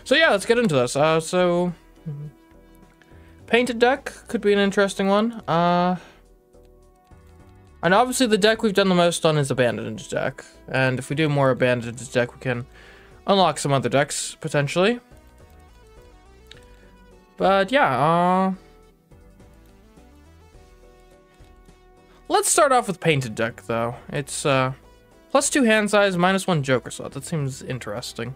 So yeah, let's get into this. Painted deck could be an interesting one. And obviously the deck we've done the most on is Abandoned deck. And if we do more Abandoned deck, we can unlock some other decks, potentially. But yeah, let's start off with Painted deck, though. It's, +2 hand size, -1 Joker slot. That seems interesting.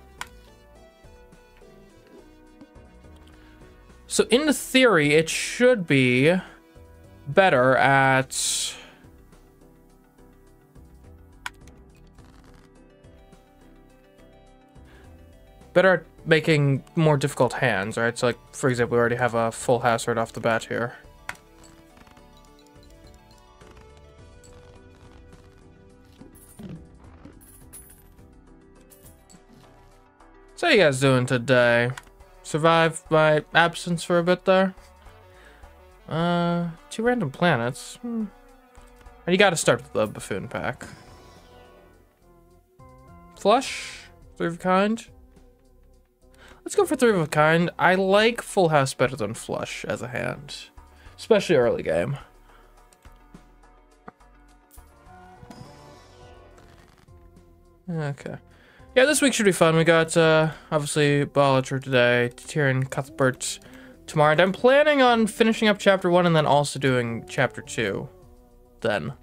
So in theory, it should be better at... better at making more difficult hands, right? So, like, for example, we already have a full house right off the bat here. So how you guys doing today? Survived my absence for a bit there? 2 random planets. And you gotta start with the Buffoon pack. Flush? 3 of a kind? Let's go for 3 of a kind. I like Full House better than Flush as a hand. Especially early game. Okay. Yeah, this week should be fun. We got, obviously, Balatro today, Tyrion, Cuthbert tomorrow. And I'm planning on finishing up Chapter 1 and then also doing Chapter 2 then.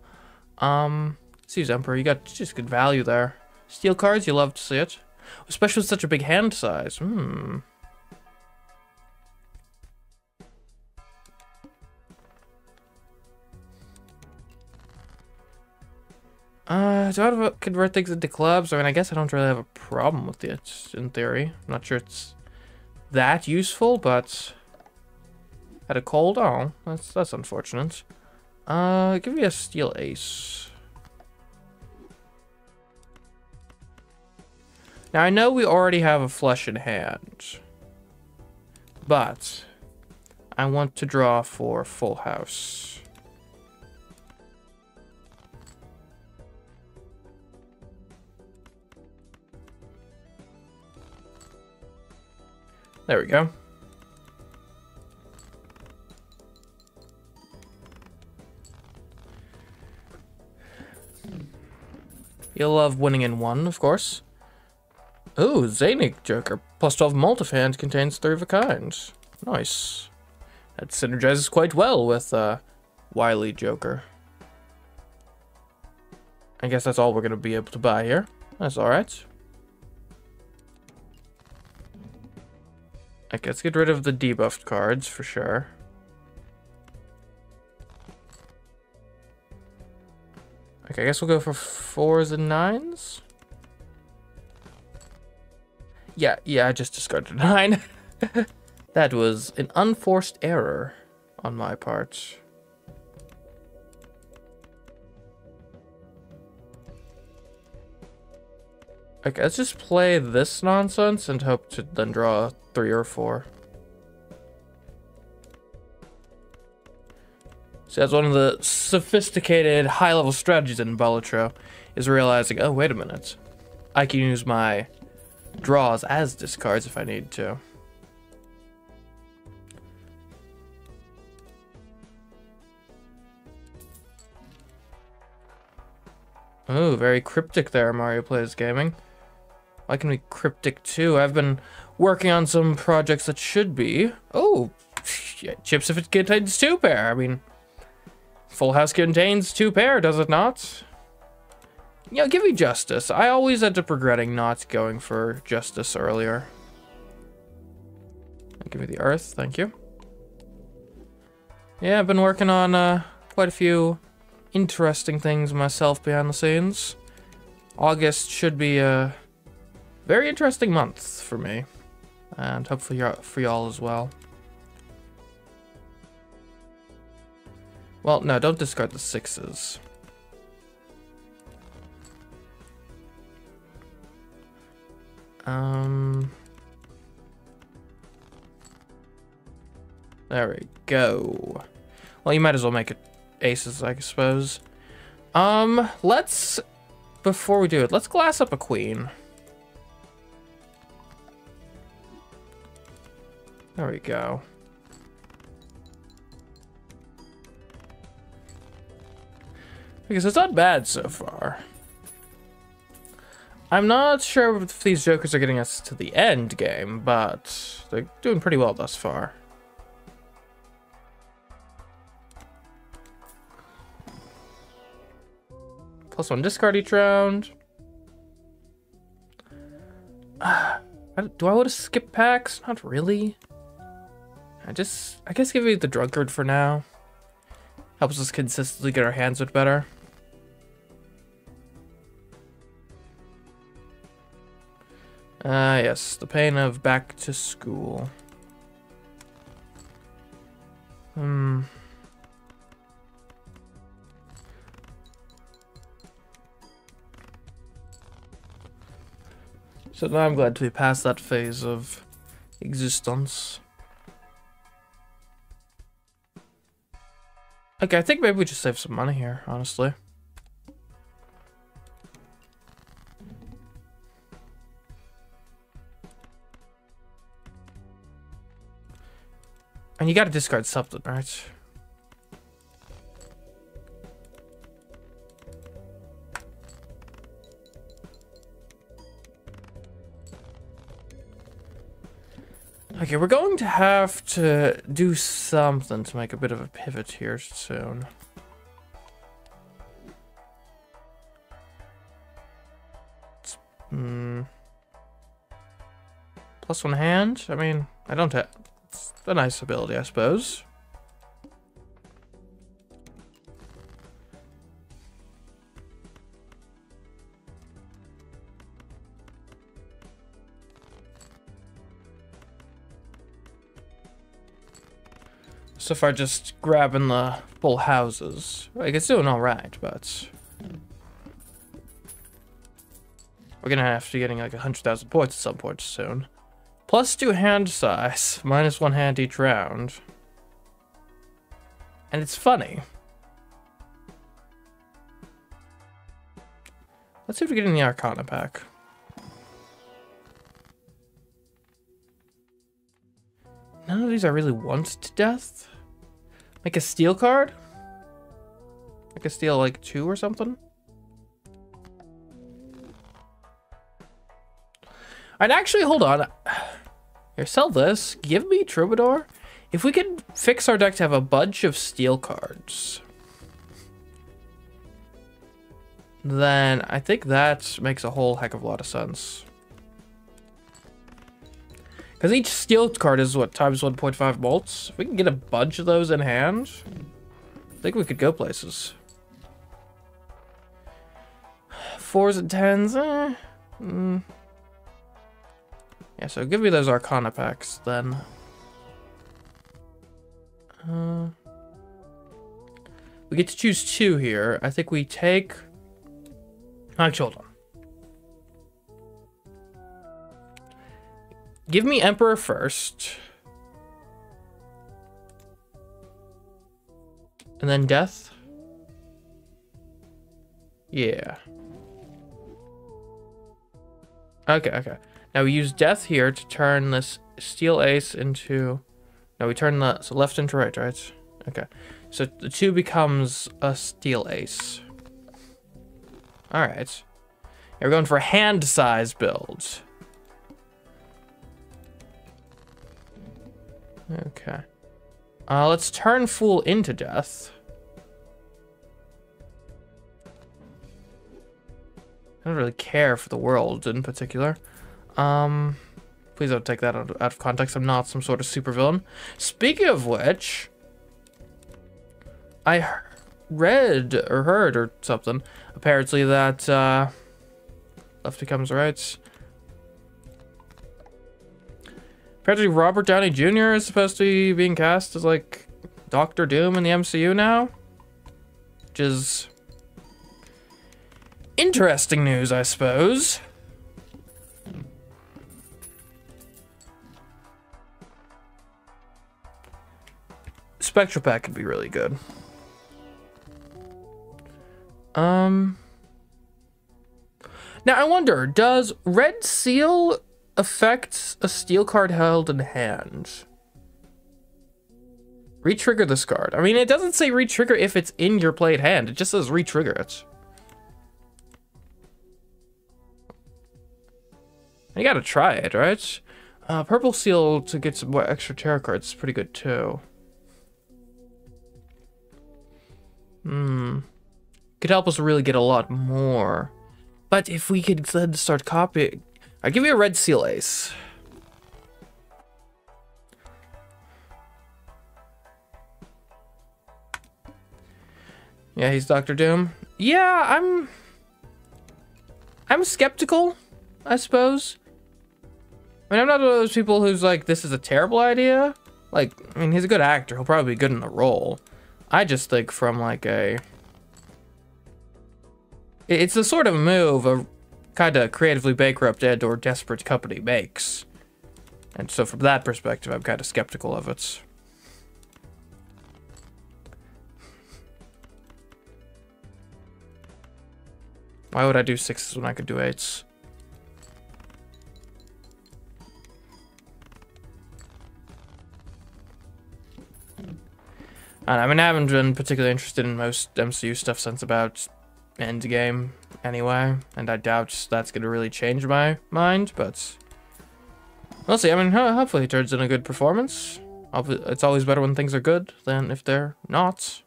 Let's use Emperor. You got just good value there. Steel cards, you love to see it. Especially with such a big hand size. Do I have to convert things into clubs? I mean, I guess I don't really have a problem with it, in theory. I'm not sure it's that useful, but... Had a cold? Oh, that's unfortunate. Give me a steel ace. Now, I know we already have a flush in hand. But... I want to draw for full house. There we go. You'll love winning in 1, of course. Ooh, Zanic Joker. +12 multifand contains 3 of a kind. Nice. That synergizes quite well with Wily Joker. I guess that's all we're going to be able to buy here. That's alright. Okay, let's get rid of the debuffed cards for sure. Okay, I guess we'll go for 4s and 9s. Yeah, I just discarded a 9. That was an unforced error on my part. Okay, let's just play this nonsense and hope to then draw 3 or 4. So that's one of the sophisticated high-level strategies in Balatro, is realizing, oh, wait a minute. I can use my draws as discards if I need to. Oh, very cryptic there, Mario Plays Gaming. Why can we cryptic too? I've been working on some projects that should be. Oh, yeah, chips if it contains 2 pair. I mean, Full House contains 2 pair, does it not? You know, give me Justice. I always end up regretting not going for Justice earlier. Give me the Earth, thank you. Yeah, I've been working on quite a few interesting things myself behind the scenes. August should be a very interesting month for me, and hopefully for y'all as well. Well, no, don't discard the 6s. There we go. Well, you might as well make it aces, I suppose. Before we do it, let's glass up a queen. There we go. Because it's not bad so far. I'm not sure if these jokers are getting us to the end game, but they're doing pretty well thus far. +1 discard each round. Do I want to skip packs? Not really. I guess give you the drunkard for now. Helps us consistently get our hands with better. Yes, the pain of back to school. So now I'm glad to be past that phase of existence. Okay, I think maybe we just save some money here, honestly. And you gotta discard something, right? Okay, we're going to have to do something to make a bit of a pivot here soon. +1 hand? I mean, I don't have... It's a nice ability, I suppose. So far, just grabbing the full houses. Like, it's doing all right, but we're gonna have to be getting like 100,000 points at some point soon. +2 hand size, -1 hand each round, and it's funny. Let's see if we get in the Arcana pack. None of these I really want to death. Like a steel card? Like a steel like 2 or something? Alright, actually, hold on. Here, sell this. Give me Troubadour. If we can fix our deck to have a bunch of steel cards, then I think that makes a whole heck of a lot of sense. Because each steel card is, what, times 1.5 bolts? If we can get a bunch of those in hand, I think we could go places. 4s and 10s, Yeah, so give me those Arcana packs, then. We get to choose 2 here. I think we take... Actually, hold on. Give me Emperor first. And then Death. Yeah. Okay. Now we use Death here to turn this Steel Ace into... No, we turn the left into right? Okay. So the 2 becomes a Steel Ace. Alright. We're going for a hand size build. Okay. Let's turn Fool into Death. I don't really care for the world in particular. Please don't take that out of context. I'm not some sort of supervillain. Speaking of which, I read or heard or something, apparently, that left becomes right. Apparently Robert Downey Jr. is supposed to be being cast as like Doctor Doom in the MCU now, which is interesting news, I suppose. Spectral Pack could be really good. Now I wonder, does Red Seal affect a steel card held in hand? Re-trigger this card. I mean, it doesn't say re-trigger if it's in your played hand. It just says re-trigger it. You gotta try it, right? Purple seal to get some more extra tarot cards is pretty good too. Could help us really get a lot more. But if we could then start copying... I'll give you a red seal ace. Yeah, he's Dr. Doom. Yeah, I'm skeptical, I suppose. I mean, I'm not one of those people who's like, this is a terrible idea. Like, I mean, he's a good actor. He'll probably be good in the role. I just think from like a... It's the sort of move a kind of creatively bankrupt or desperate company makes. And so from that perspective, I'm kind of skeptical of it. Why would I do 6s when I could do 8s? I mean, I haven't been particularly interested in most MCU stuff since about Endgame anyway, and I doubt that's going to really change my mind, but we'll see. I mean, hopefully he turns in a good performance. It's always better when things are good than if they're not.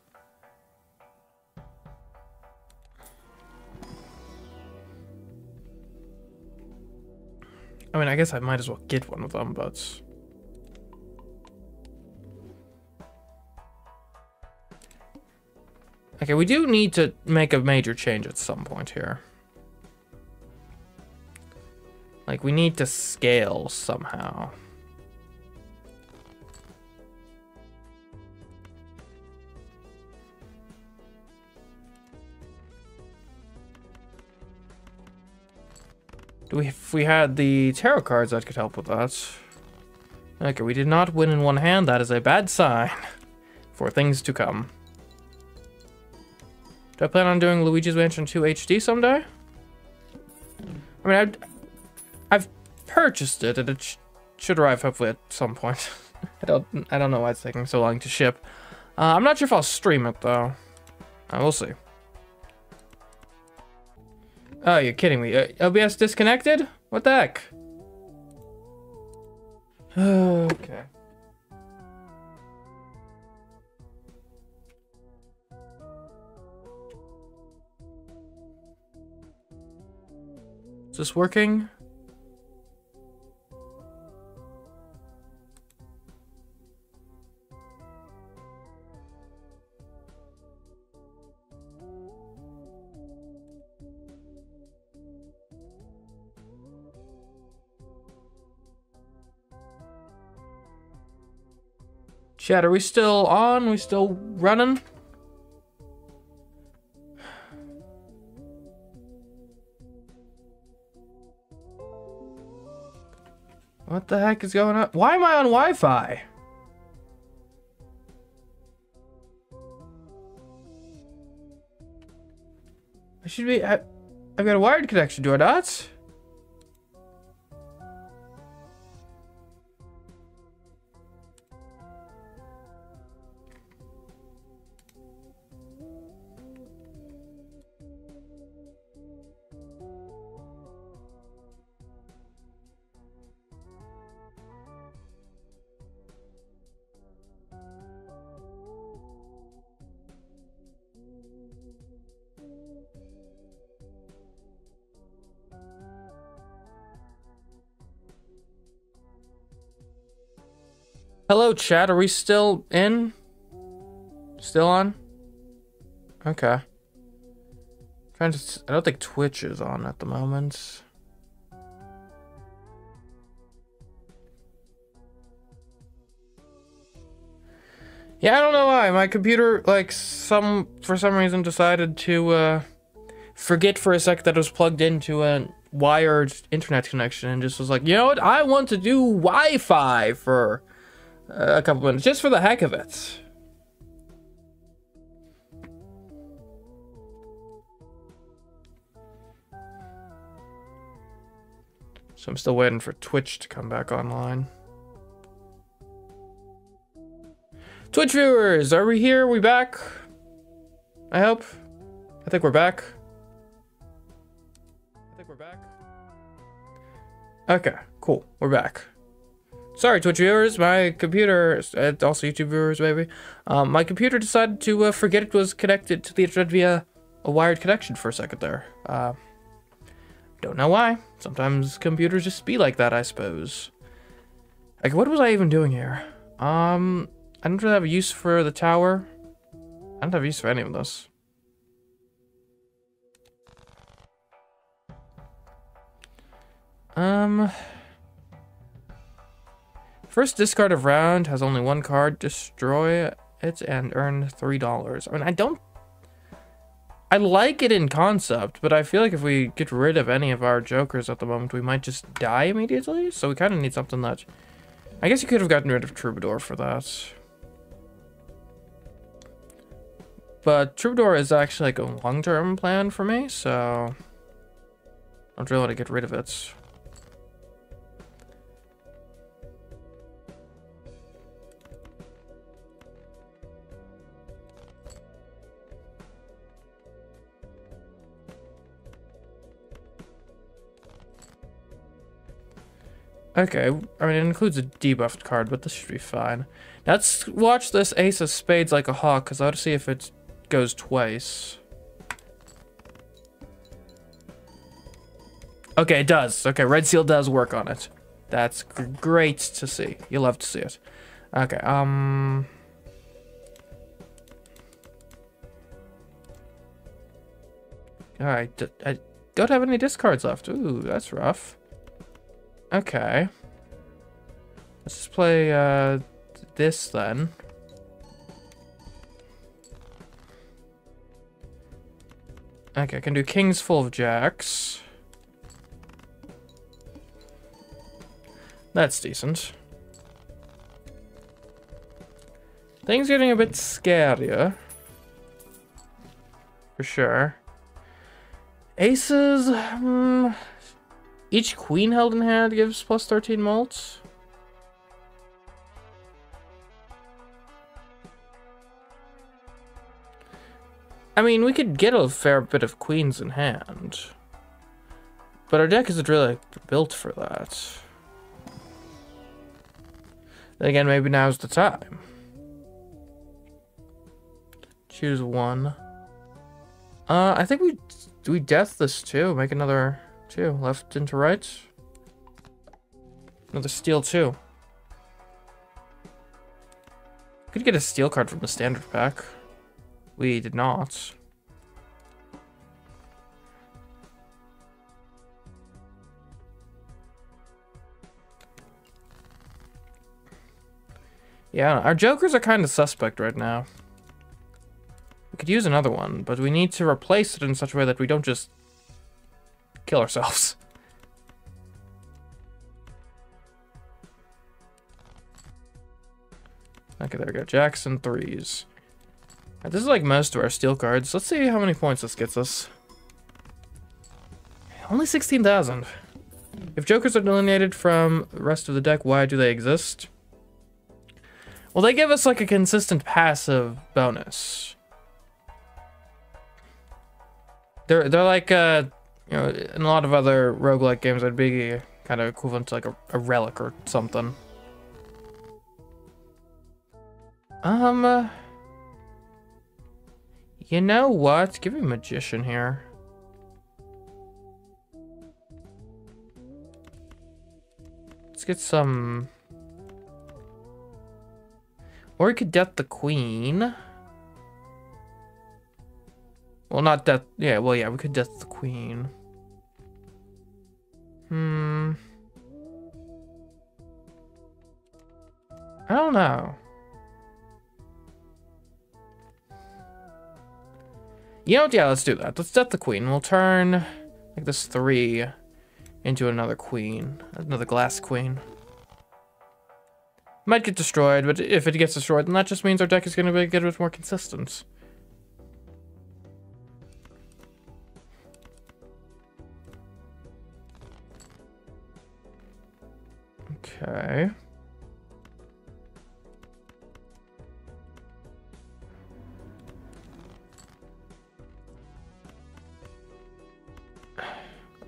I mean, I guess I might as well get one of them, but... Okay, we do need to make a major change at some point here. Like, we need to scale somehow. If we had the tarot cards, that could help with that. Okay, we did not win in one hand. That is a bad sign for things to come. Do I plan on doing Luigi's Mansion 2 HD someday? I mean, I've purchased it, and it should arrive hopefully at some point. I don't know why it's taking so long to ship. I'm not sure if I'll stream it though. We'll see. Oh, you're kidding me. OBS disconnected? What the heck? Okay. Is this working? Chat, are we still on? We still running? What the heck is going on? Why am I on Wi-Fi? I should be... I've got a wired connection, do I not? Hello, chat. Are we still in? Still on? Okay. I don't think Twitch is on at the moment. Yeah, I don't know why. My computer, like, for some reason decided to forget for a sec that it was plugged into a wired internet connection and just was like, you know what? I want to do Wi-Fi for a couple minutes, just for the heck of it. So I'm still waiting for Twitch to come back online. Twitch viewers, are we here? Are we back? I hope. I think we're back. Okay, cool. We're back. Sorry, Twitch viewers. My computer, and also YouTube viewers, maybe. My computer decided to forget it was connected to the internet via a wired connection for a second there. Don't know why. Sometimes computers just be like that, I suppose. Like, what was I even doing here? I don't really have a use for the tower. I don't have use for any of this. First discard of round has only one card. Destroy it and earn $3. I mean, I like it in concept, but I feel like if we get rid of any of our jokers at the moment, we might just die immediately. So we kind of need something that... I guess you could have gotten rid of Troubadour for that. But Troubadour is actually like a long-term plan for me, so... I don't really want to get rid of it. Okay, I mean, it includes a debuffed card, but this should be fine. Now let's watch this Ace of Spades like a hawk, because I want to see if it goes twice. Okay, it does. Okay, Red Seal does work on it. That's great to see. You love to see it. Okay, Alright, I don't have any discards left. Ooh, that's rough. Okay. Let's just play this then. Okay, I can do kings full of jacks. That's decent. Things getting a bit scarier. For sure. Aces, each queen held in hand gives plus 13 malts. I mean, we could get a fair bit of queens in hand. But our deck isn't really built for that. Then again, maybe now's the time. Choose one. I think we death this too. Make another 2 left into right. Another steel 2. Could get a steel card from the standard pack. We did not. Yeah, our jokers are kind of suspect right now. We could use another one, but we need to replace it in such a way that we don't just kill ourselves. Okay, there we go. Jacks and 3s. Right, this is like most of our steel cards. Let's see how many points this gets us. Only 16,000. If jokers are delineated from the rest of the deck, why do they exist? Well, they give us like a consistent passive bonus. They're like you know, in a lot of other roguelike games, that'd be kind of equivalent to like a relic or something. You know what? Give me Magician here. Let's get some... Or we could death the Queen. Well, not death... Yeah, well, yeah, we could death the Queen. I don't know. You know what? Yeah, let's do that. Let's death the Queen. We'll turn like this 3 into another Queen. Another glass Queen. Might get destroyed, but if it gets destroyed, then that just means our deck is going to get a bit more consistent. Okay.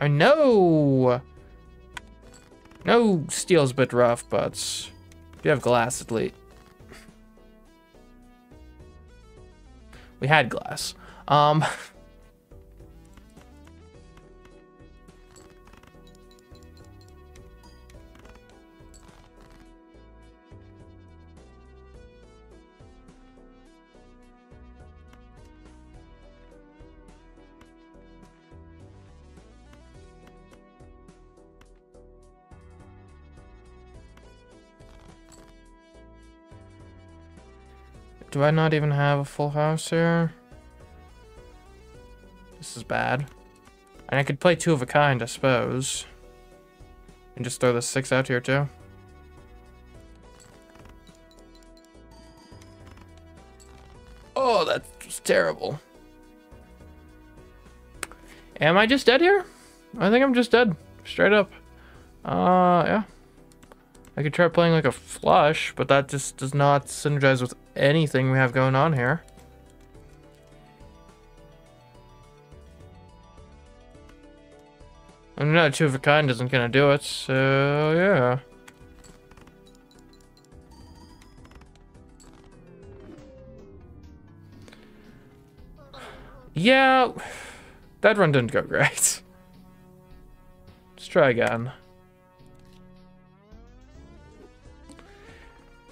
I know. No, steel's a bit rough, but you have glass at least. We had glass. Do I not even have a full house here? This is bad. And I could play 2 of a kind, I suppose. And just throw the 6 out here too. Oh, that's terrible. Am I just dead here? I think I'm just dead. Straight up. Yeah. I could try playing like a flush, but that just does not synergize with anything we have going on here. And no, 2 of a kind isn't gonna do it, so yeah. Yeah, that run didn't go great. Let's try again.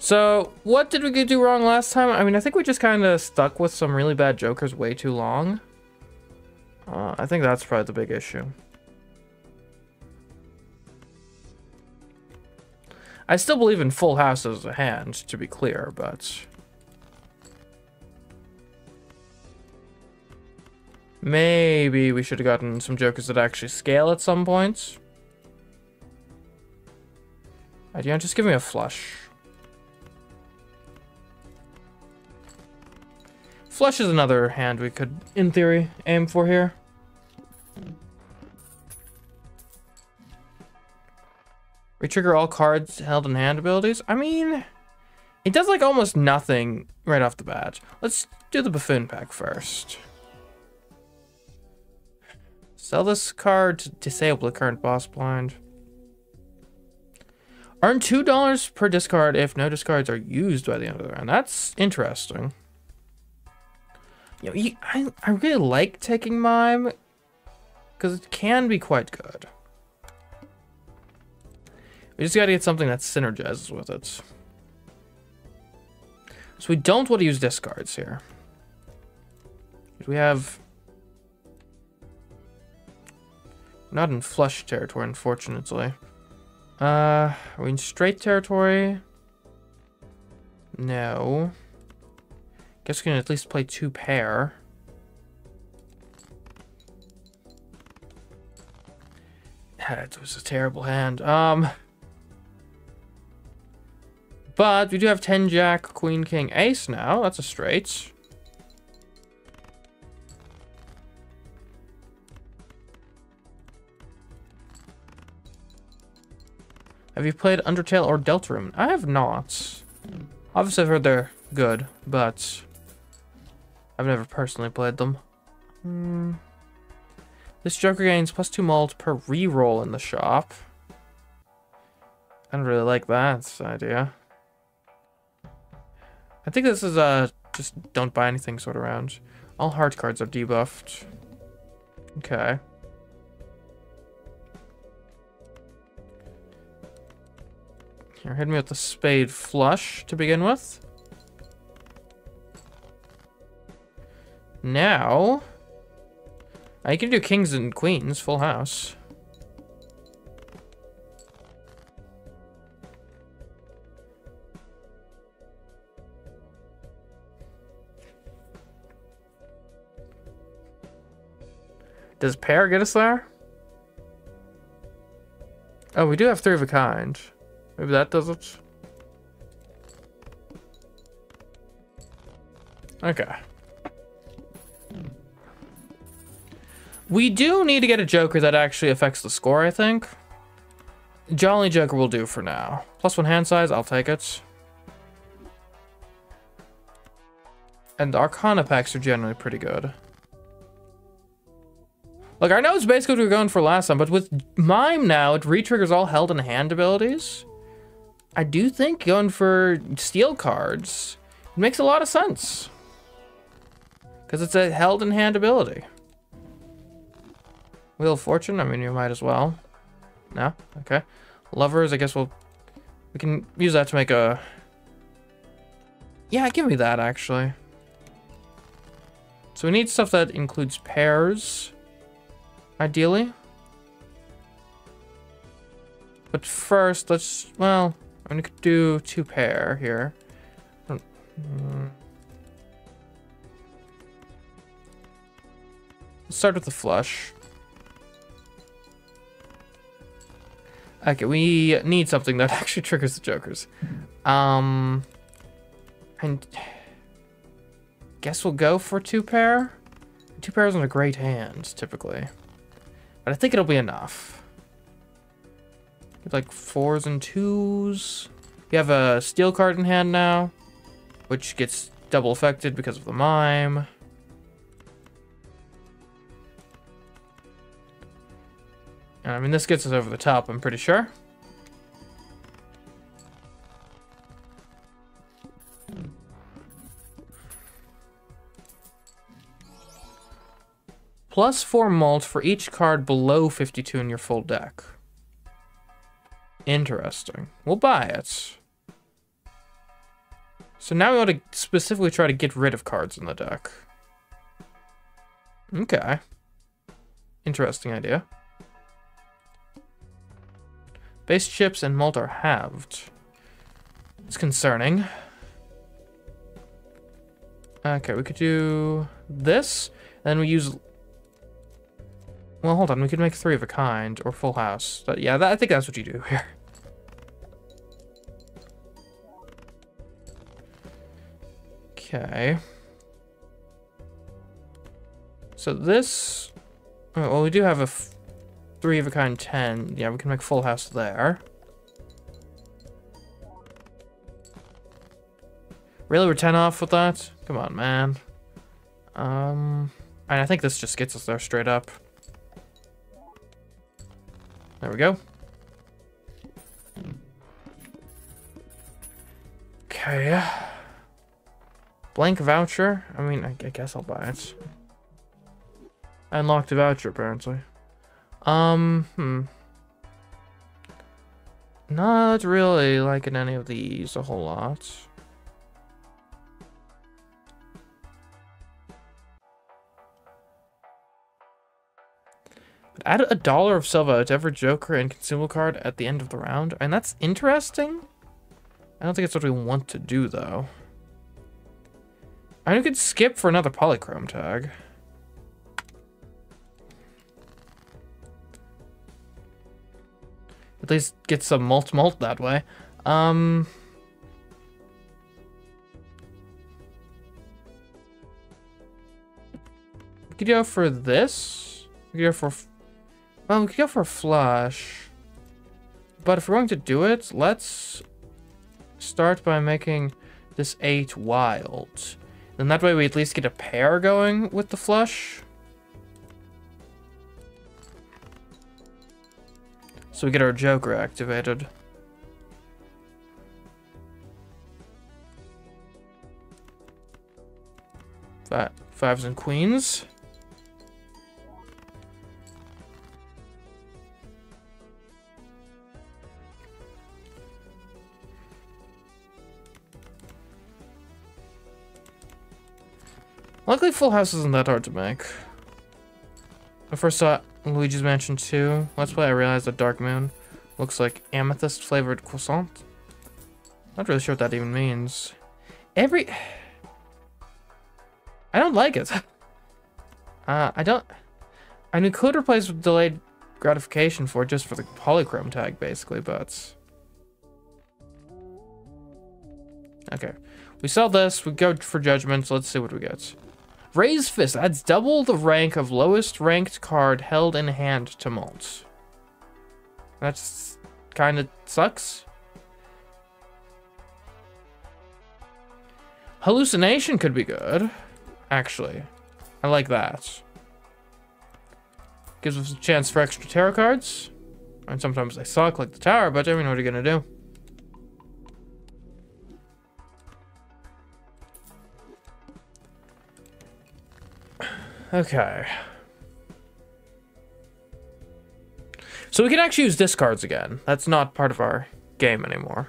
So, what did we do wrong last time? I mean, I think we just kind of stuck with some really bad jokers way too long. I think that's probably the big issue. I still believe in full house as a hand, to be clear, but... maybe we should have gotten some jokers that actually scale at some points. Yeah, just give me a flush. Flush is another hand we could, in theory, aim for here. Retrigger all cards held in hand abilities. I mean, it does like almost nothing right off the bat. Let's do the buffoon pack first. Sell this card to disable the current boss blind. Earn $2 per discard if no discards are used by the end of the round. That's interesting. You know, I really like taking Mime because it can be quite good. We just gotta get something that synergizes with it. So we don't want to use discards here. We have... not in flush territory, unfortunately. Are we in straight territory? No. Guess we can at least play 2 pair. That was a terrible hand. But we do have 10 Jack, Queen, King, Ace now. That's a straight. Have you played Undertale or Deltarune? I have not. Obviously, I've heard they're good, but I've never personally played them. This Joker gains +2 mult per reroll in the shop. I don't really like that idea. I think this is just don't buy anything sort of round. All heart cards are debuffed. Okay. Here, hit me with the spade flush to begin with. Now, I can do kings and queens, full house. Does pair get us there? Oh, we do have 3 of a kind. Maybe that does it. Okay. We do need to get a Joker that actually affects the score, I think. Jolly Joker will do for now. +1 hand size, I'll take it. And Arcana packs are generally pretty good. Look, I know it's basically what we were going for last time, but with Mime now, it re-triggers all held in hand abilities. I do think going for steel cards makes a lot of sense. Because it's a held in hand ability. Wheel of Fortune, I mean, you might as well. No? Okay. Lovers, I guess we can use that to make a... Yeah, give me that, actually. So we need stuff that includes pairs, ideally. But first, let's, well, I'm gonna do 2 pair here. Let's start with the flush. Okay, we need something that actually triggers the jokers. And guess we'll go for 2 pair. 2 pairs on a great hand, typically. But I think it'll be enough. Like 4s and 2s. You have a steel card in hand now, which gets double affected because of the mime. And I mean, this gets us over the top, I'm pretty sure. +4 mult for each card below 52 in your full deck. Interesting. We'll buy it. So now we want to specifically try to get rid of cards in the deck. Okay. Interesting idea. Base chips and mult are halved. It's concerning. Okay, we could do this. Then we use... Well, hold on. We could make 3 of a kind or full house. But yeah, I think that's what you do here. Okay. So this... Oh, well, we do have a 3 of a kind 10. Yeah, we can make full house there. Really, we're 10 off with that? Come on, man. And I think this just gets us there straight up. There we go. Okay. Blank voucher. I mean, I guess I'll buy it. I unlocked a voucher, apparently. Not really liking any of these a whole lot. But add $1 of silver to every Joker and consumable card at the end of the round. And that's interesting. I don't think it's what we want to do, though. I could skip for another polychrome tag. At least get some mult that way. We could go for this. We could go for... Well, we could go for a flush. But if we're going to do it, let's start by making this 8 wild. Then that way we at least get a pair going with the flush. So we get our Joker activated. Fives and queens. Luckily, Full House isn't that hard to make. I first saw Luigi's Mansion 2 Let's Play, I realized that Dark Moon looks like amethyst flavored croissant. Not really sure what that even means. I don't like it. I mean, could replace with delayed gratification for just for the polychrome tag, basically, but... Okay. We sell this, we go for judgments, let's see what we get. Raise Fist adds double the rank of lowest ranked card held in hand to mult. That's kind of sucks. Hallucination could be good, actually. I like that. Gives us a chance for extra tarot cards. And sometimes they suck, like the tower, but I mean, what are you gonna do? Okay. So we can actually use discards again. That's not part of our game anymore.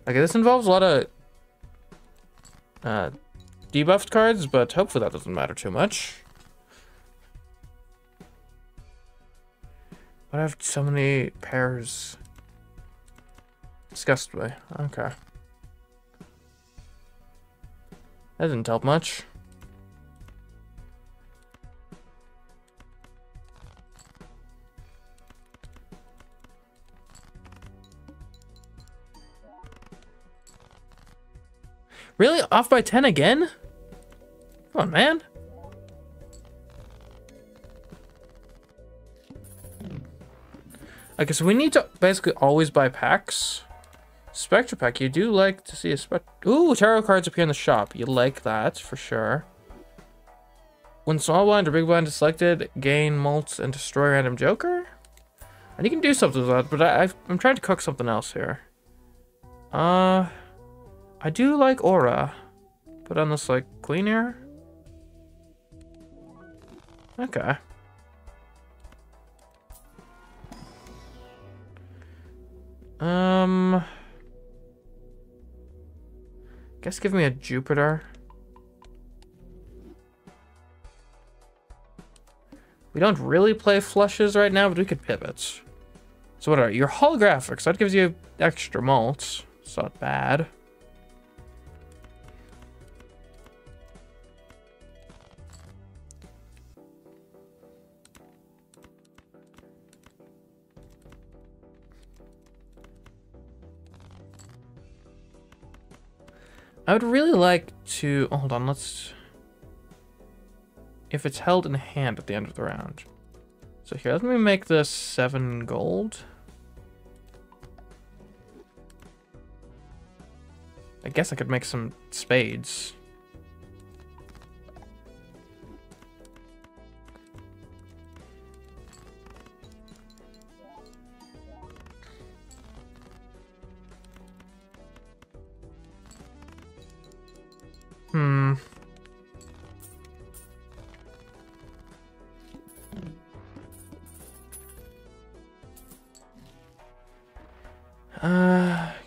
Okay, this involves a lot of debuffed cards, but hopefully that doesn't matter too much. But I have so many pairs. Disgust me. Okay. That didn't help much. Really? Off by 10 again? Come on, man. Okay, so we need to basically always buy packs. Spectra pack, you do like to see a ooh, tarot cards appear in the shop. You like that, for sure. When small blind or big blind is selected, gain mults and destroy random joker? And you can do something with that, but I'm trying to cook something else here. I do like aura. Put on this, like, clean air. Okay. Guess give me a Jupiter. We don't really play flushes right now, but we could pivot. So what are your holographics? That gives you extra malts. It's not bad. I would really like to... Oh, hold on, let's... If it's held in hand at the end of the round. So here, let me make this 7 gold. I guess I could make some spades.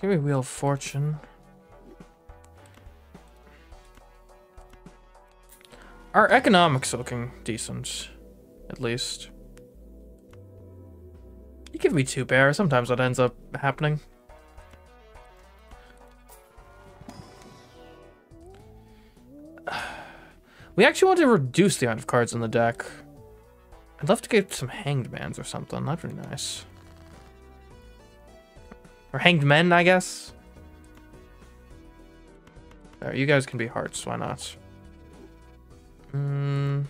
Give me Wheel of Fortune. Our economics are looking decent, at least. You give me 2 bear, sometimes that ends up happening. We actually want to reduce the amount of cards in the deck. I'd love to get some hanged mans or something, that'd be nice. Or hanged men, I guess. There, you guys can be hearts, why not? There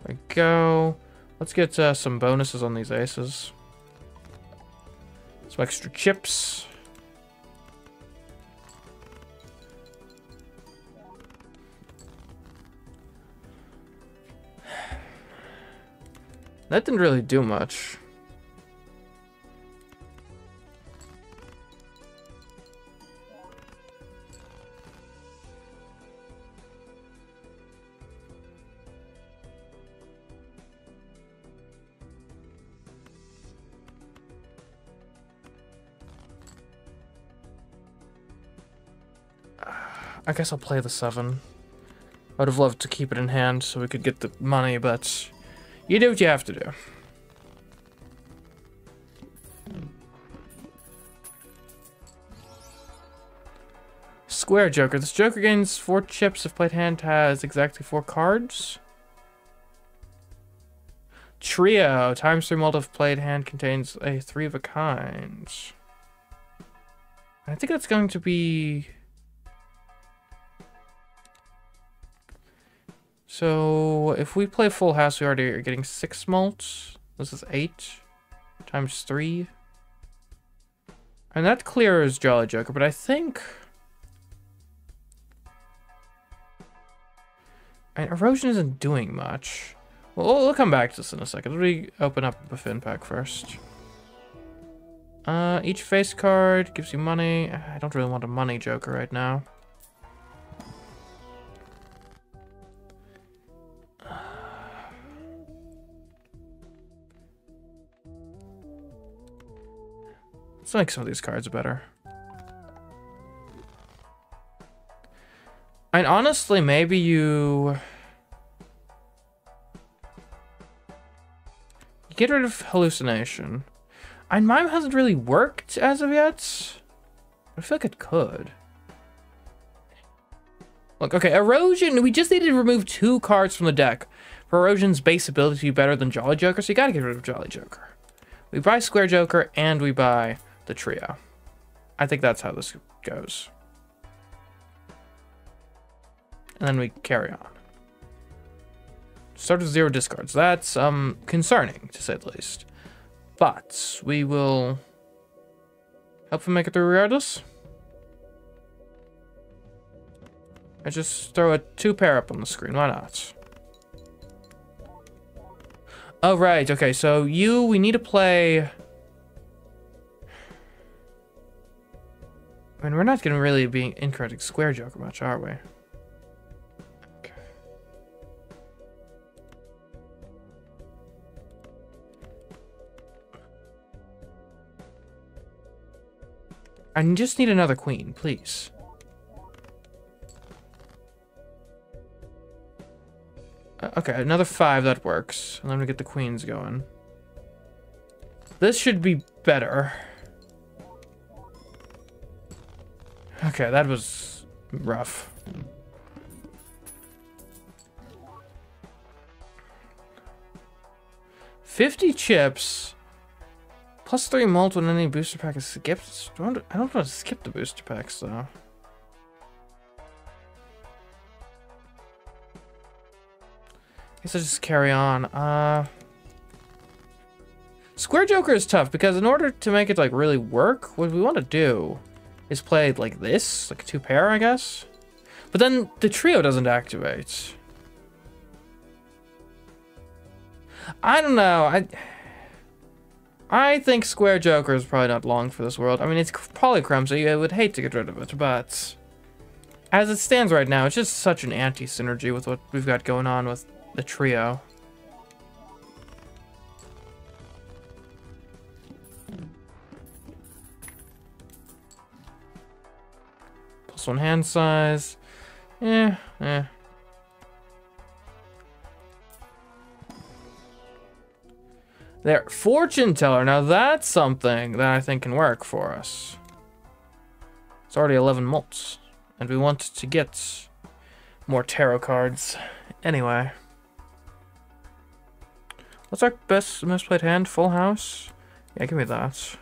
we go. Let's get some bonuses on these aces. Some extra chips. That didn't really do much. I guess I'll play the 7. I would have loved to keep it in hand so we could get the money, but you do what you have to do. Square Joker. This Joker gains 4 chips if played hand has exactly 4 cards. Trio. Times 3 multi if played hand contains a 3 of a kind. I think that's going to be... So, if we play full house, we already are getting 6 malts. This is 8 times 3. And that clears Jolly Joker, but I think... And erosion isn't doing much. Well, we'll come back to this in a second. Let me open up a fin pack first. Each face card gives you money. I don't really want a money Joker right now. Let's make some of these cards better. And honestly, maybe you get rid of hallucination. And mime hasn't really worked as of yet. I feel like it could. Look, okay, erosion. We just need to remove 2 cards from the deck for erosion's base ability to be better than Jolly Joker. So you gotta get rid of Jolly Joker. We buy Square Joker and we buy the trio. I think that's how this goes. And then we carry on. Start with 0 discards. That's concerning, to say the least. But we will hopefully make it through regardless. I just throw a 2 pair up on the screen. Why not? Oh, right. Okay, so we need to play... I mean, we're not going to really be incorrecting Square Joker much, are we? Okay. I just need another queen, please. Okay, another 5, that works. And then we get the queens going. This should be better. Okay, that was rough. $50 chips. Plus 3 mult when any booster pack is skipped. I don't want to skip the booster packs, though. Guess I'll just carry on. Square Joker is tough because in order to make it like really work, what we want to do is play like this, like a 2 pair, I guess. But then the trio doesn't activate. I don't know. I think Square Joker is probably not long for this world. I mean, it's probably clumsy. I would hate to get rid of it, but as it stands right now, it's just such an anti-synergy with what we've got going on with the trio. +1 hand size. Eh. There, Fortune Teller. Now that's something that I think can work for us. It's already 11 mults, and we want to get more tarot cards. Anyway. What's our most played hand? Full house? Yeah, give me that.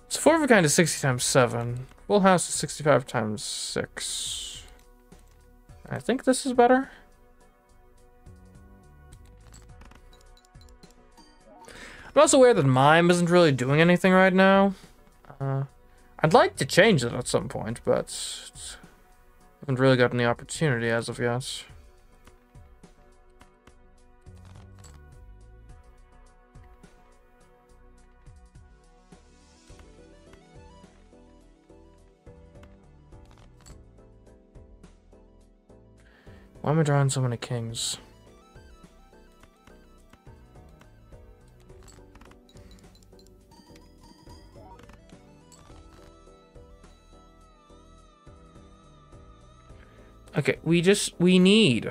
So 4 of a kind is 60 times 7. Full house is 65 times 6. I think this is better. I'm also aware that Mime isn't really doing anything right now. I'd like to change it at some point, but haven't really gotten the opportunity as of yet. Why am I drawing so many kings? Okay, we need...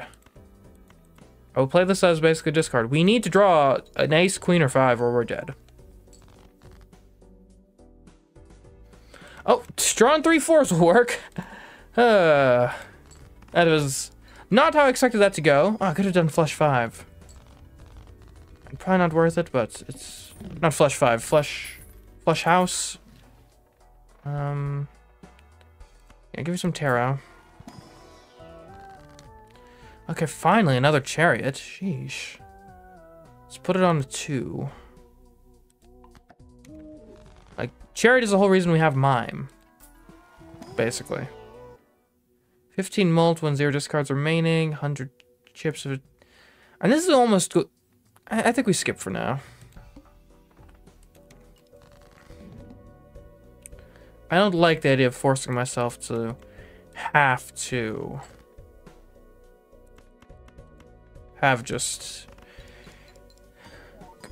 I will play this as basically discard. We need to draw an ace, queen, or 5 or we're dead. Oh, drawing 3/4 will work. That was not how I expected that to go. Oh, I could have done flush 5. And probably not worth it, but it's not flesh 5, flesh house. Yeah, give me some taro. Okay, finally another chariot. Sheesh. Let's put it on to 2. Like, chariot is the whole reason we have mime. Basically. 15 mult when 0 discards remaining. 100 chips of it. And this is almost good. I think we skip for now. I don't like the idea of forcing myself to have just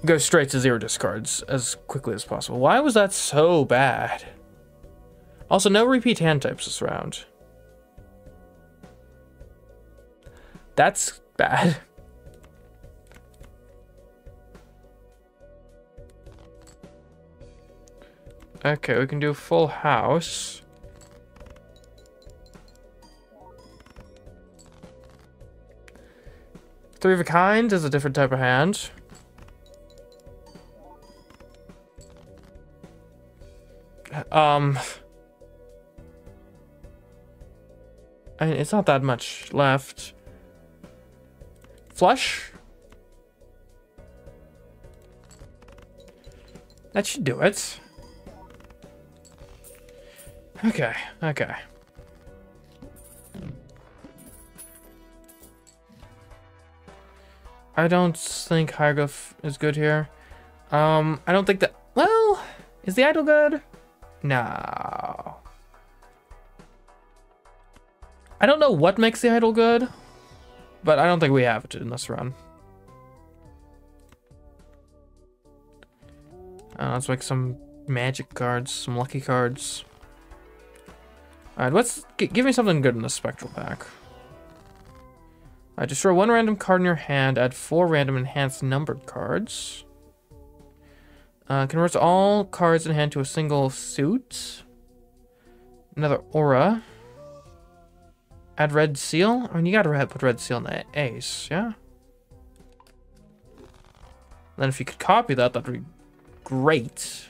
go straight to 0 discards as quickly as possible. Why was that so bad? Also, no repeat hand types this round. That's bad. Okay, we can do full house. Three of a kind is a different type of hand. I mean, it's not that much left. Flush? That should do it. Okay, okay. I don't think hieroglyph is good here. I don't think that... Well, is the idol good? No. I don't know what makes the idol good, but I don't think we have it in this run. Let's make some magic cards, some lucky cards. Alright, let's give me something good in the spectral pack. Alright, destroy 1 random card in your hand, add 4 random enhanced numbered cards. Converts all cards in hand to a single suit. Another aura. Add red seal. I mean, you gotta put red seal in the ace, yeah? Then if you could copy that, that'd be great.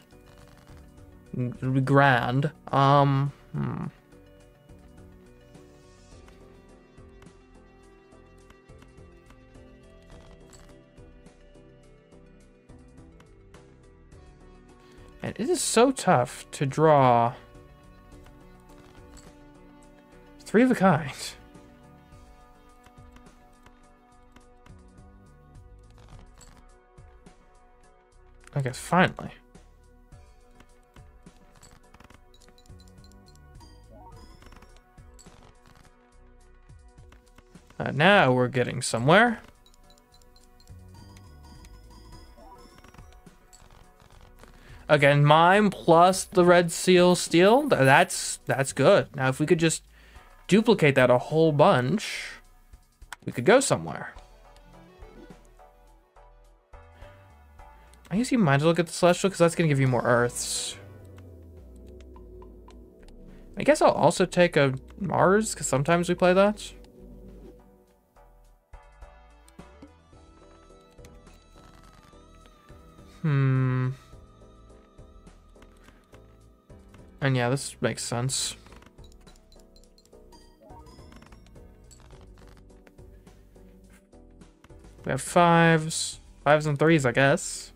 It'd be grand. And it is so tough to draw 3 of a kind. I guess finally. Now we're getting somewhere. Again, mime plus the red seal steel, that's good. Now, if we could just duplicate that a whole bunch, we could go somewhere. I guess you might as well get the celestial because that's going to give you more earths. I guess I'll also take a Mars because sometimes we play that. And yeah, this makes sense. We have 5s and 3s, I guess.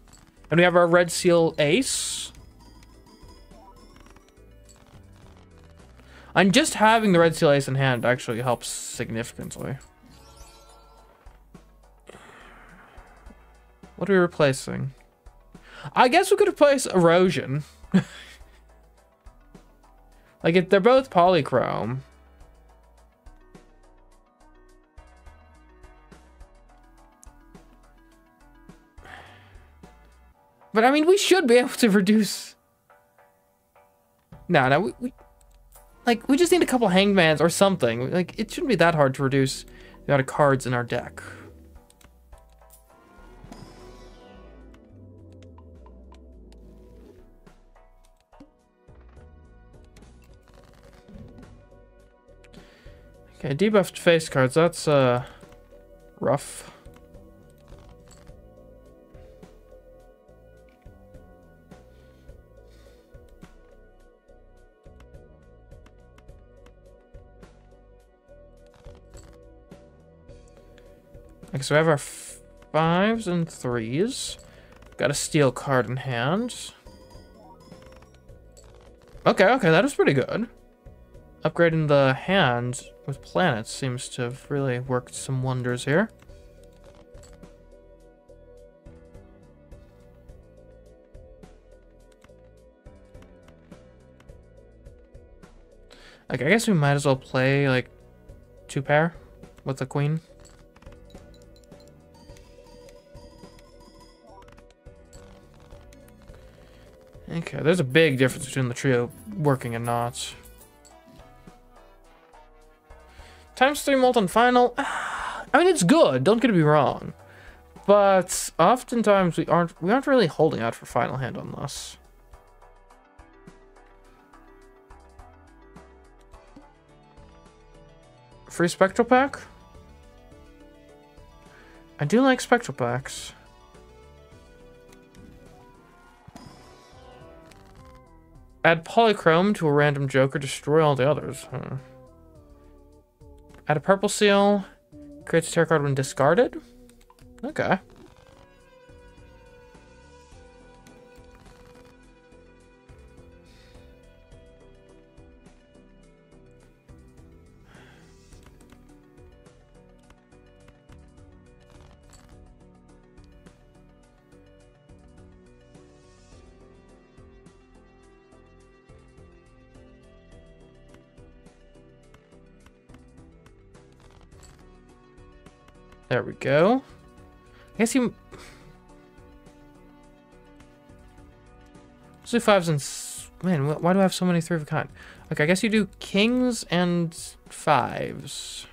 And we have our red seal ace. And just having the red seal ace in hand actually helps significantly. What are we replacing? I guess we could replace erosion. Like, if they're both polychrome. But, I mean, we should be able to reduce... No, we just need a couple hangmans or something. Like, it shouldn't be that hard to reduce the amount of cards in our deck. Okay, debuffed face cards, that's rough. Okay, so we have our 5s and 3s. Got a steel card in hand. Okay, that was pretty good. Upgrading the hand with planets seems to have really worked some wonders here. Okay, I guess we might as well play, like, 2 pair with the queen. Okay, there's a big difference between the trio working and not. ×3 molten final. I mean, it's good. Don't get me wrong, but oftentimes we aren't really holding out for final hand on this. Free spectral pack. I do like spectral packs. Add polychrome to a random joker, destroy all the others. Add a purple seal, creates a tarot card when discarded. Okay. There we go. I guess you... Let's do 5s and... Man, why do I have so many 3 of a kind? Okay, I guess you do kings and 5s.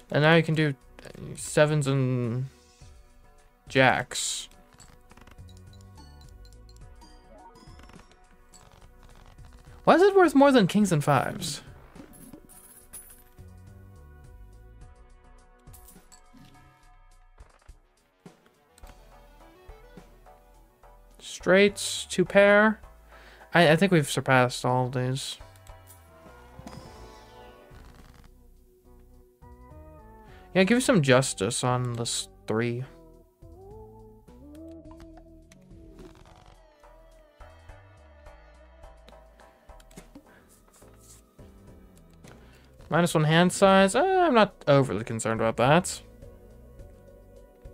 And now you can do 7s and jacks. Why is it worth more than kings and 5s? Straights, 2 pair. I think we've surpassed all of these. Yeah, give me some justice on this 3. -1 hand size. I'm not overly concerned about that.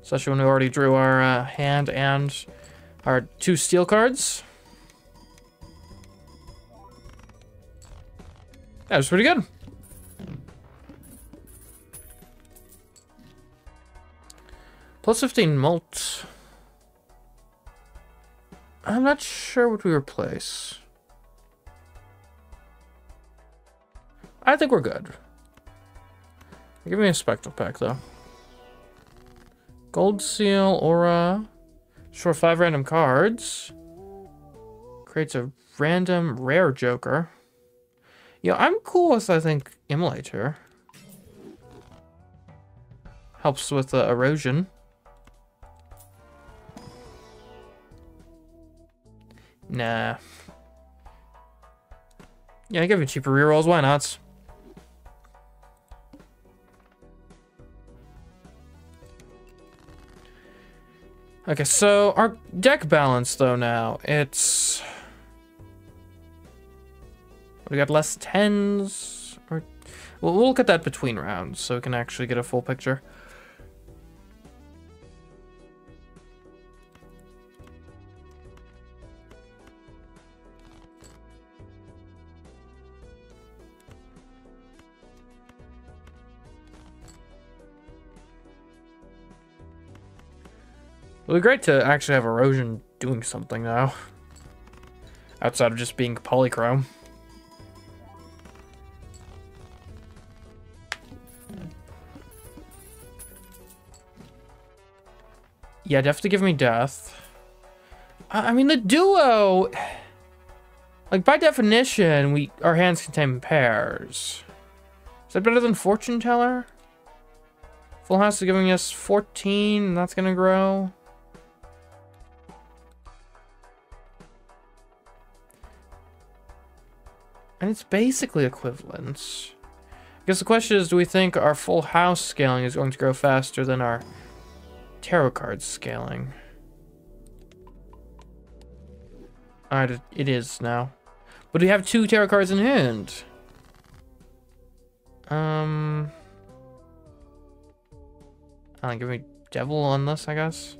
Especially when we already drew our hand and our 2 steel cards. That was pretty good. +15 mult. I'm not sure what we replace. I think we're good. Give me a spectral pack, though. Gold seal, aura. Sure, 5 random cards. Creates a random rare joker. Yeah, I'm cool with, I think, Immolate here. Helps with erosion. Nah. Yeah, give me cheaper rerolls, why not? Okay, so our deck balance, though, now, it's... We got less 10s, or... Well, we'll look at that between rounds, so we can actually get a full picture. It would be great to actually have erosion doing something now. Outside of just being polychrome. Yeah, definitely give me death. I mean, the duo... Like, by definition, our hands contain pairs. Is that better than Fortune Teller? Full House is giving us 14, and that's gonna grow. And it's basically equivalent. I guess the question is, do we think our full house scaling is going to grow faster than our tarot card scaling? Alright, it is now. But we have 2 tarot cards in hand. I don't give me devil on this, I guess.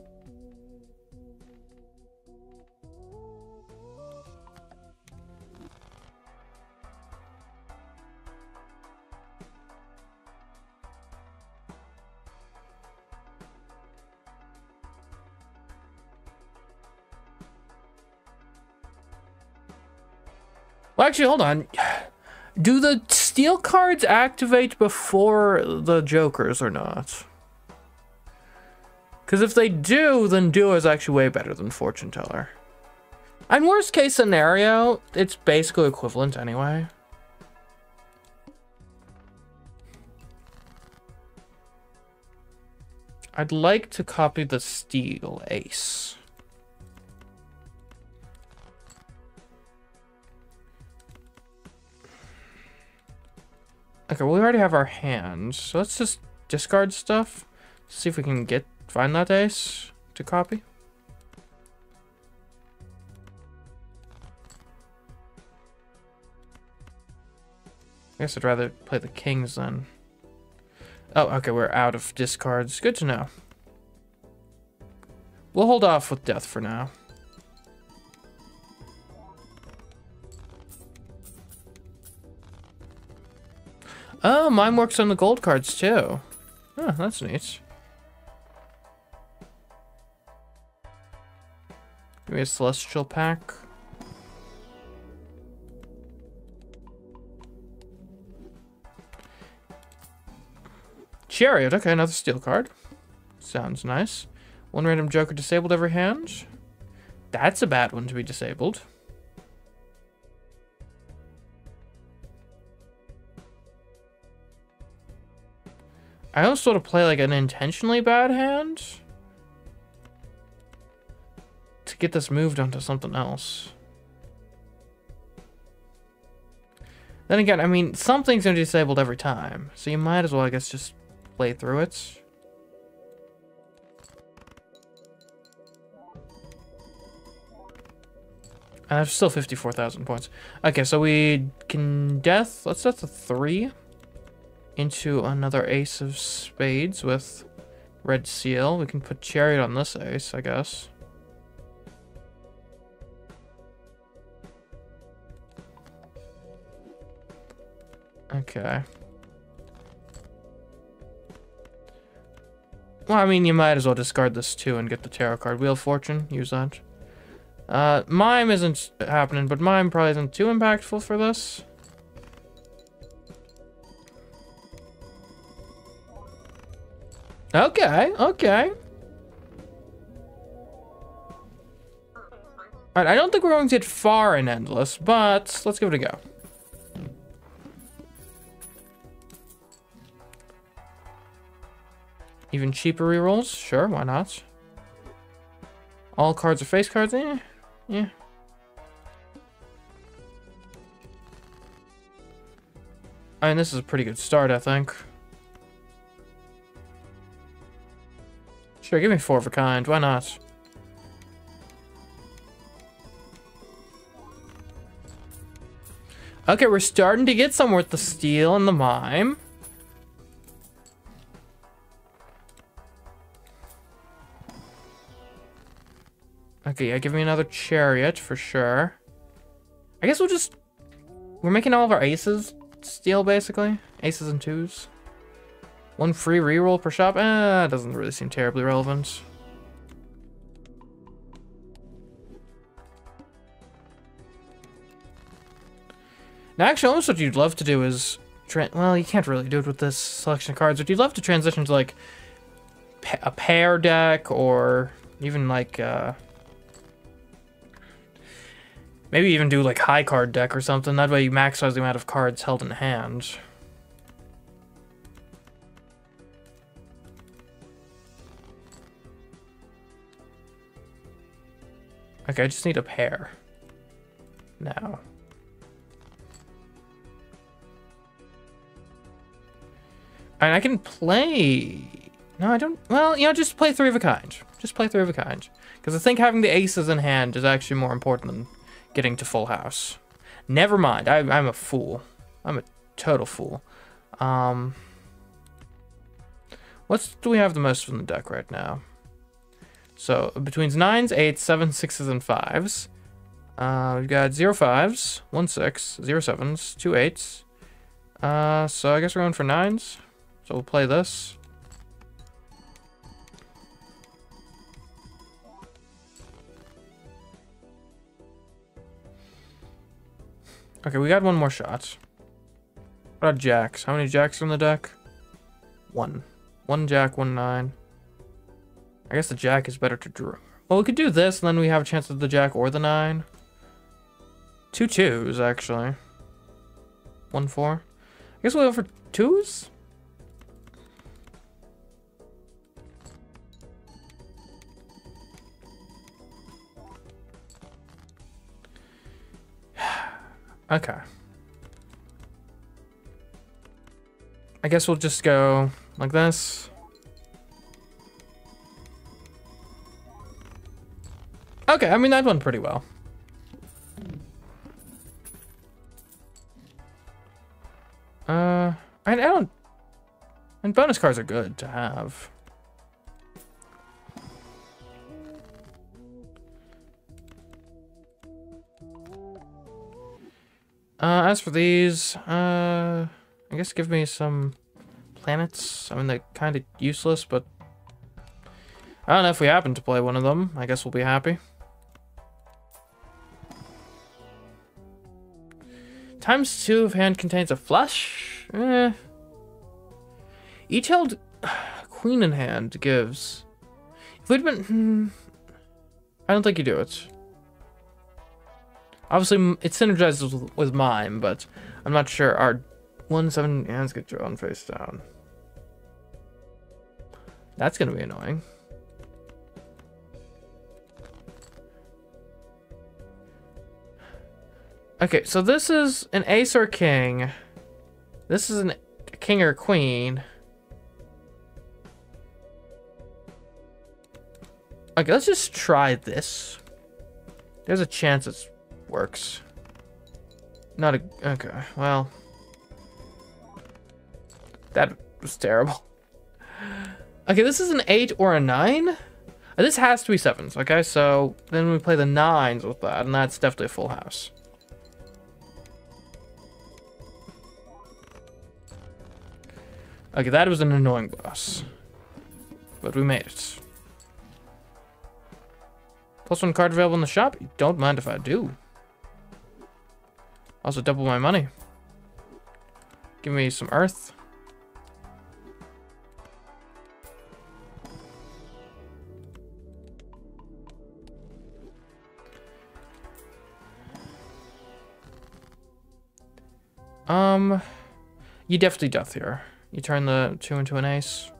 Well, actually, hold on. Do the steel cards activate before the jokers or not? Because if they do, then duo is actually way better than fortune teller. And worst case scenario, it's basically equivalent anyway. I'd like to copy the steel ace. Okay, well, we already have our hands, so let's just discard stuff. See if we can find that ace to copy. I guess I'd rather play the kings then. Oh, okay, we're out of discards. Good to know. We'll hold off with death for now. Oh, mine works on the gold cards too. Oh, that's neat. Give me a celestial pack. Chariot, okay, another steel card. Sounds nice. 1 random joker disabled every hand. That's a bad one to be disabled. I almost want to play like an intentionally bad hand to get this moved onto something else. Then again, I mean, something's gonna be disabled every time, so you might as well, I guess, just play through it. And I have still 54,000 points. Okay, so we can death. Let's death a 3 into another ace of spades with red seal. We can put chariot on this ace, I guess. Okay. Well, I mean, you might as well discard this too and get the tarot card. Wheel of Fortune, use that. Mime isn't happening, but Mime probably isn't too impactful for this. Okay, okay. Alright, I don't think we're going to get far in Endless, but let's give it a go. Even cheaper rerolls? Sure, why not? All cards are face cards? Eh, yeah. I mean, this is a pretty good start, I think. Sure, give me 4 of a kind. Why not? Okay, we're starting to get somewhere with the steel and the mime. Okay, yeah, give me another chariot for sure. I guess we're making all of our aces steel, basically. Aces and 2s. 1 free reroll per shop? Doesn't really seem terribly relevant. Now, actually, almost what you'd love to do is... well, you can't really do it with this selection of cards, but you'd love to transition to, like, a pair deck, or even, like, maybe even do, like, high card deck or something. That way you maximize the amount of cards held in hand. Okay, I just need a pair. Now. And I can play... No, I don't... Well, you know, just play 3 of a kind. Just play 3 of a kind. Because I think having the aces in hand is actually more important than getting to full house. Never mind. I'm a fool. I'm a total fool. What do we have the most from the deck right now? So, between 9s, 8s, 7s, 6s, and 5s. We've got 0 5s, 1 6, 0 7s, 2 8s. So I guess we're going for 9s. So we'll play this. Okay, we got one more shot. What about jacks? How many jacks are in the deck? 1. 1 jack, 1 9. I guess the jack is better to draw. Well, we could do this, and then we have a chance of the jack or the 9. 2 2s, actually. 1 4. I guess we'll go for 2s? Okay. I guess we'll just go like this. Okay, I mean, that went pretty well. I don't... And bonus cards are good to have. As for these, I guess give me some planets. I mean, they're kind of useless, but I don't know if we happen to play one of them. I guess we'll be happy. ×2 of hand contains a flush. Each held queen in hand gives. If we'd been, I don't think you do it. Obviously, it synergizes with mine, but I'm not sure. Our 1/7 hands get drawn face down. That's gonna be annoying. Okay, so this is an ace or king. This is a king or queen. Okay, let's just try this. There's a chance it works. Not a... Okay, well... That was terrible. Okay, this is an 8 or a 9. This has to be 7s, okay? So then we play the 9s with that, and that's definitely a full house. Okay, that was an annoying boss. But we made it. +1 card available in the shop? Don't mind if I do. Also double my money. Give me some earth. You definitely death here. You turn the 2 into an ace.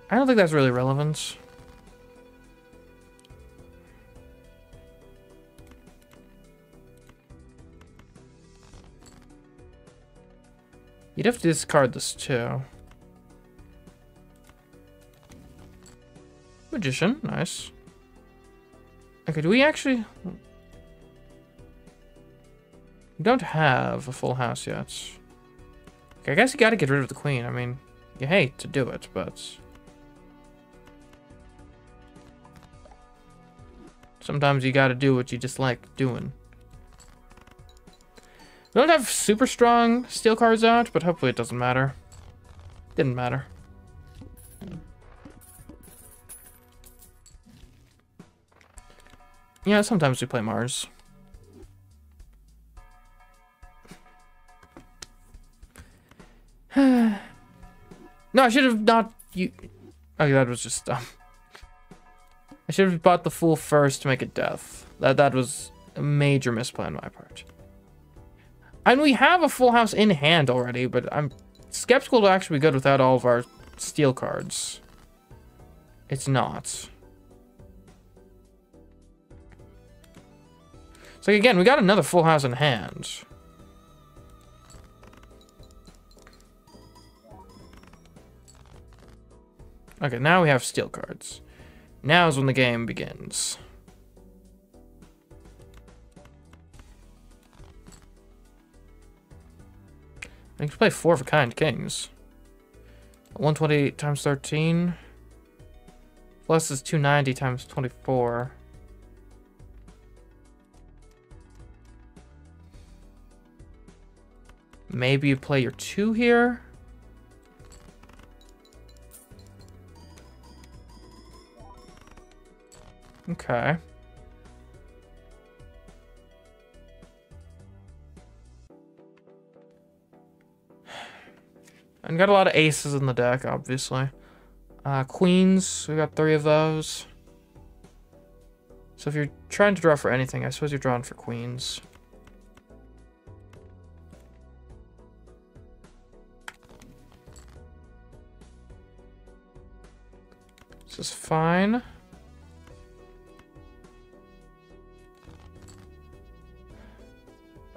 I don't think that's really relevant. You'd have to discard this too. Magician, nice. Okay, do we actually... We don't have a full house yet. Okay, I guess you gotta get rid of the queen. I mean, you hate to do it, but... Sometimes you gotta do what you just like doing. We don't have super strong steel cards out, but hopefully it doesn't matter. Didn't matter. Yeah, sometimes we play Mars. No, I should have not... Okay, that was just dumb. I should have bought the fool first to make it death. That was a major misplay on my part. And we have a full house in hand already, but I'm skeptical to actually be good without all of our steel cards. It's not. So again, we got another full house in hand. Okay, now we have steel cards. Now is when the game begins. I can play 4 of a kind kings. 120 times 13. Plus is 290 times 24. Maybe you play your 2 here. Okay. And got a lot of aces in the deck, obviously. Queens, we got 3 of those. So if you're trying to draw for anything, I suppose you're drawing for queens. This is fine.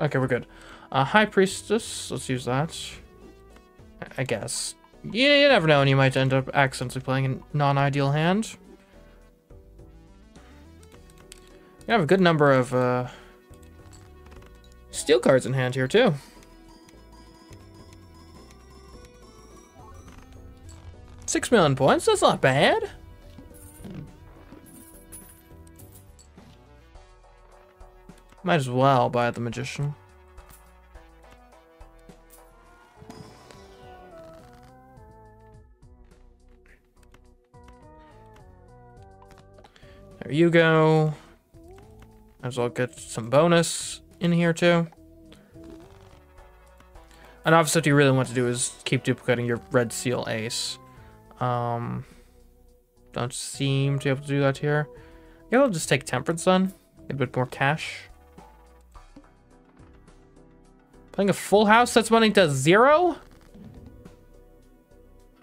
Okay, we're good. High Priestess, let's use that. I guess. Yeah, you never know, and you might end up accidentally playing a non-ideal hand. You have a good number of steel cards in hand here, too. $6 million points, that's not bad. Might as well buy the Magician. There you go. Might as well get some bonus in here too. And obviously what you really want to do is keep duplicating your red seal ace. Don't seem to be able to do that here. Yeah, I'll just take Temperance then. Get a bit more cash. Playing a full house sets money to 0?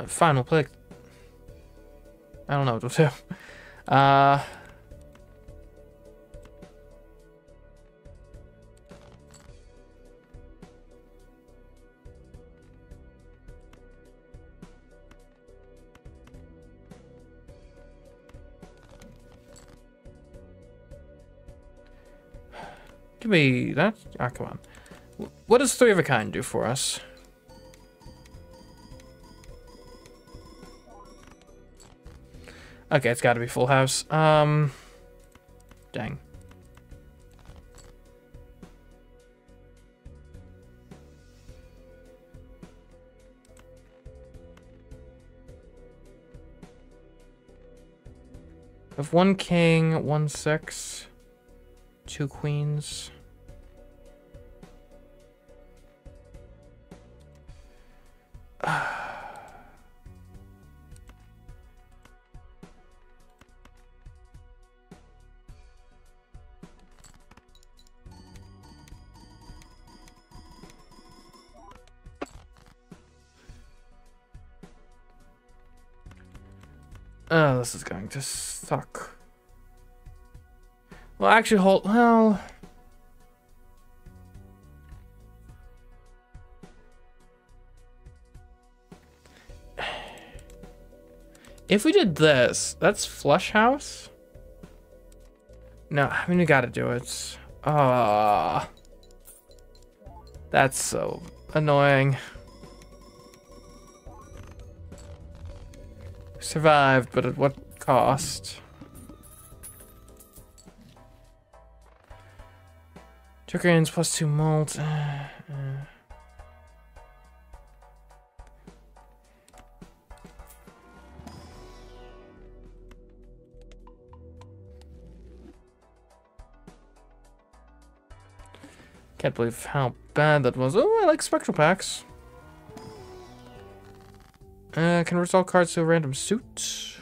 Fine, we'll play. I don't know what we'll do. Give me that. Ah, come on. What does 3 of a kind do for us? Okay, it's got to be full house. Dang. I have 1 king, 1 6, 2 queens. Oh, this is going to suck. Well, actually, well... If we did this, that's flush house? No, I mean, we gotta do it. That's so annoying. Survived, but at what cost? Two grains plus 2 malt. Can't believe how bad that was. Oh, I like spectral packs. Can resolve cards to a random suit.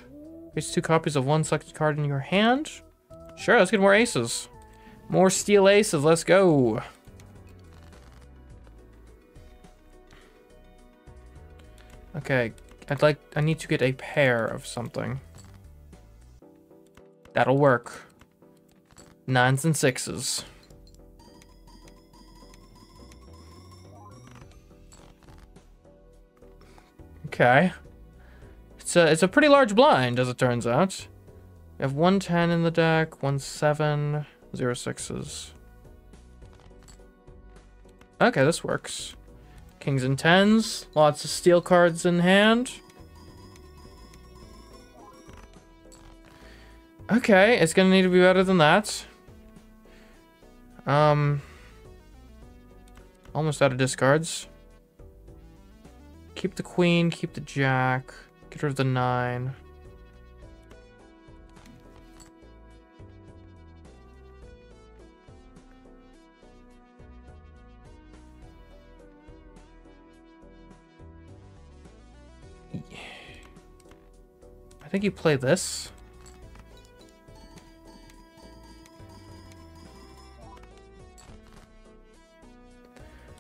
Place 2 copies of 1 selected card in your hand. Sure, let's get more aces. More steel aces, let's go. Okay, I need to get a pair of something. That'll work. 9s and 6s. Okay. It's a pretty large blind, as it turns out. We have 110 in the deck, 17, 0 6s. Okay, this works. Kings and 10s, lots of steel cards in hand. Okay, it's gonna need to be better than that. Almost out of discards. Keep the queen, keep the jack, get rid of the 9. I think you play this.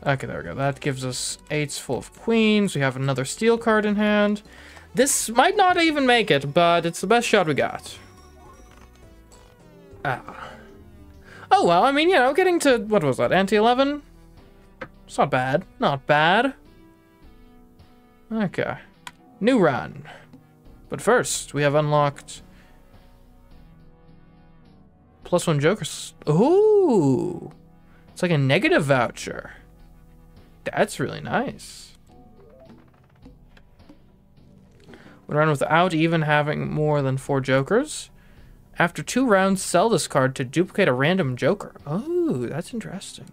Okay, there we go. That gives us 8s full of queens. We have another steel card in hand. This might not even make it, but it's the best shot we got. Ah. Oh, well, I mean, you know, getting to, what was that, ante 11? It's not bad. Not bad. Okay. New run. But first, we have unlocked +1 jokers. Ooh. It's like a negative voucher. That's really nice. Would run without even having more than 4 jokers. After 2 rounds, sell this card to duplicate a random joker. Oh, that's interesting.